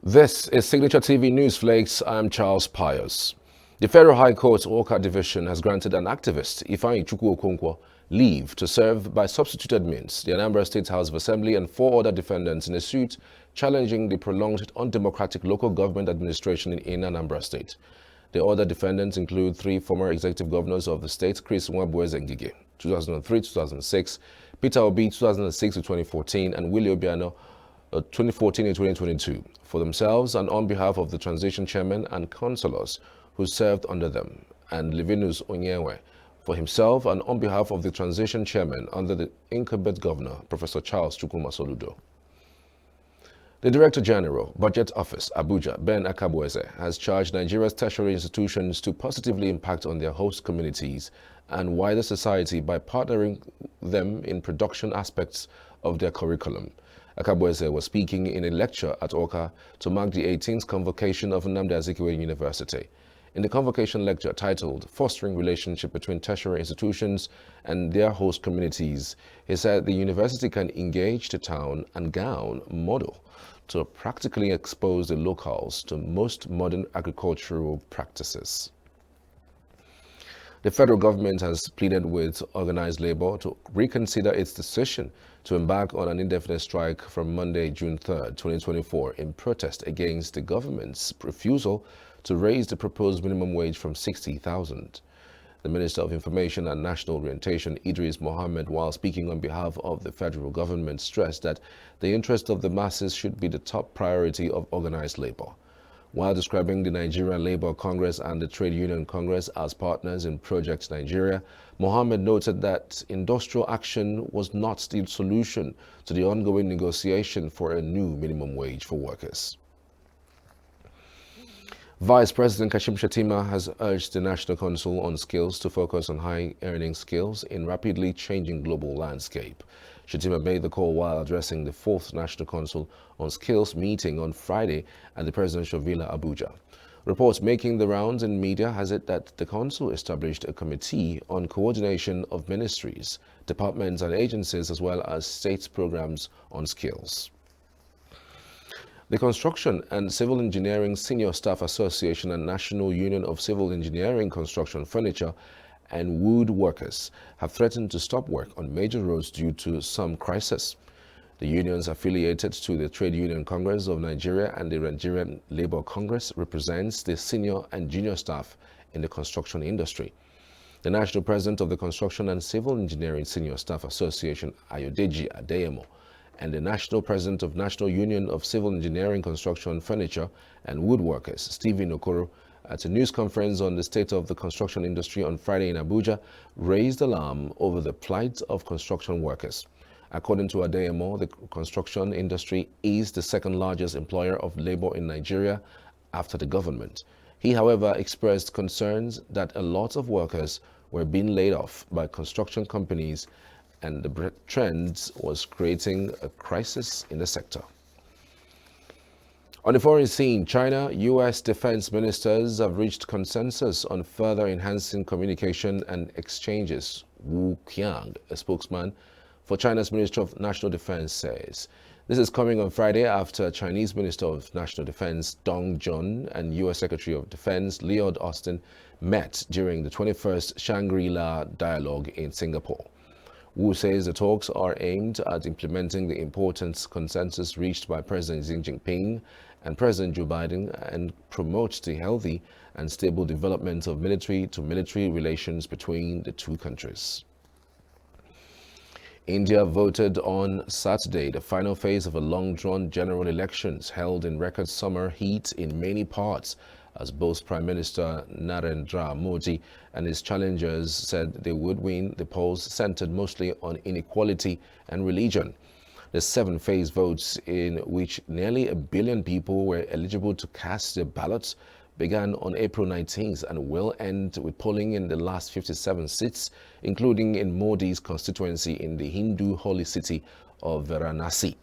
This is Signature TV News Flakes. I'm Charles Pius. The Federal High Court's Oka Division has granted an activist, Ifeanyi Chukwu Okonkwo, leave to serve by substituted means the Anambra State House of Assembly and 4 other defendants in a suit challenging the prolonged undemocratic local government administration in Anambra State. The other defendants include 3 former executive governors of the state, Chris Nwabueze Ngige, 2003-2006, Peter Obi, 2006-2014, and Willie Obiano, 2014 and 2022, for themselves and on behalf of the transition chairman and councillors who served under them, and Livinus Onyewe, for himself and on behalf of the transition chairman under the incumbent governor, Professor Charles Chukwuma Soludo. The Director General, Budget Office, Abuja, Ben Akabueze, has charged Nigeria's tertiary institutions to positively impact on their host communities and wider society by partnering them in production aspects of their curriculum. Akabueze was speaking in a lecture at Oka to mark the 18th convocation of Nnamdi Azikiwe University. In the convocation lecture titled Fostering Relationship Between Tertiary Institutions and Their Host Communities, he said the university can engage the town and gown model to practically expose the locals to most modern agricultural practices. The federal government has pleaded with organized labor to reconsider its decision to embark on an indefinite strike from Monday, June 3, 2024, in protest against the government's refusal to raise the proposed minimum wage from 60,000. The Minister of Information and National Orientation, Idris Mohammed, while speaking on behalf of the federal government, stressed that the interest of the masses should be the top priority of organized labor. While describing the Nigerian Labour Congress and the Trade Union Congress as partners in Project Nigeria, Mohammed noted that industrial action was not the solution to the ongoing negotiation for a new minimum wage for workers. Vice President Kashim Shettima has urged the National Council on Skills to focus on high-earning skills in rapidly changing global landscape. Shettima made the call while addressing the 4th National Council on Skills meeting on Friday at the Presidential Villa, Abuja. Reports making the rounds in media has it that the Council established a committee on coordination of ministries, departments and agencies as well as state programs on skills. The Construction and Civil Engineering Senior Staff Association and National Union of Civil Engineering, Construction, Furniture and Wood Workers have threatened to stop work on major roads due to some crisis. The unions affiliated to the Trade Union Congress of Nigeria and the Nigerian Labour Congress represents the senior and junior staff in the construction industry. The national president of the Construction and Civil Engineering Senior Staff Association, Ayodeji Adeyemo, and the national president of National Union of Civil Engineering, Construction, Furniture and Woodworkers, Stephen Okoro, at a news conference on the state of the construction industry on Friday in Abuja, raised alarm over the plight of construction workers. According to Adeyemo, the construction industry is the second largest employer of labor in Nigeria after the government. He, however, expressed concerns that a lot of workers were being laid off by construction companies and the trend was creating a crisis in the sector. On the foreign scene, China, U.S. defense ministers have reached consensus on further enhancing communication and exchanges. Wu Qiang, a spokesman for China's Ministry of National Defense, says. This is coming on Friday after Chinese Minister of National Defense Dong Jun and U.S. Secretary of Defense Lloyd Austin met during the 21st Shangri-La Dialogue in Singapore. Wu says the talks are aimed at implementing the important consensus reached by President Xi Jinping and President Joe Biden and promote the healthy and stable development of military-to-military relations between the two countries. India voted on Saturday the final phase of a long-drawn general elections held in record summer heat in many parts, as both Prime Minister Narendra Modi and his challengers said they would win. The polls centered mostly on inequality and religion. The 7-phase votes, in which nearly 1 billion people were eligible to cast their ballots, began on April 19th and will end with polling in the last 57 seats, including in Modi's constituency in the Hindu holy city of Varanasi.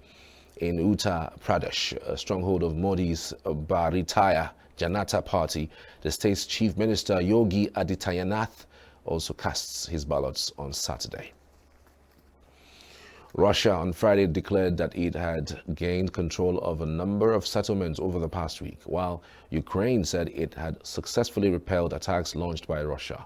In Uttar Pradesh, a stronghold of Modi's Bharatiya Janata Party, the state's chief minister Yogi Adityanath also casts his ballots on Saturday. Russia on Friday declared that it had gained control of a number of settlements over the past week, while Ukraine said it had successfully repelled attacks launched by Russia.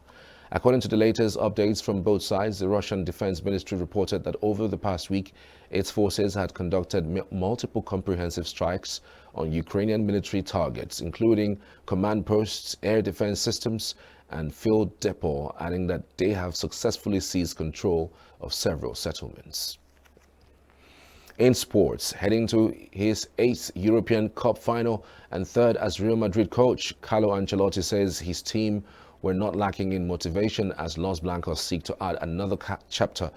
According to the latest updates from both sides, the Russian Defense Ministry reported that over the past week, its forces had conducted multiple comprehensive strikes on Ukrainian military targets, including command posts, air defense systems, and field depot, adding that they have successfully seized control of several settlements. In sports, heading to his 8th European Cup final and 3rd as Real Madrid coach, Carlo Ancelotti says his team were not lacking in motivation as Los Blancos seek to add another chapter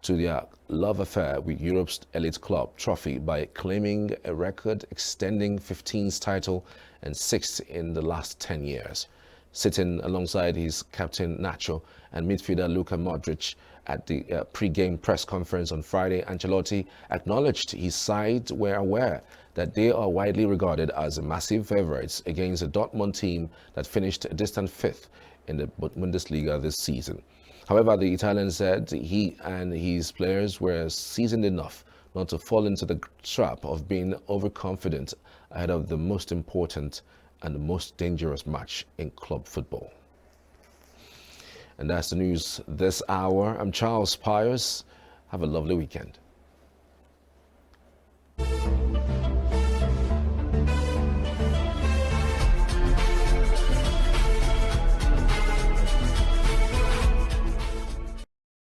to their love affair with Europe's elite club trophy by claiming a record-extending 15th title and 6th in the last 10 years. Sitting alongside his captain Nacho and midfielder Luka Modric at the pre-game press conference on Friday, Ancelotti acknowledged his side were aware that they are widely regarded as massive favourites against a Dortmund team that finished a distant 5th in the Bundesliga this season. However, the Italian said he and his players were seasoned enough not to fall into the trap of being overconfident ahead of the most important and the most dangerous match in club football. And that's the news this hour. I'm Charles Pius. Have a lovely weekend.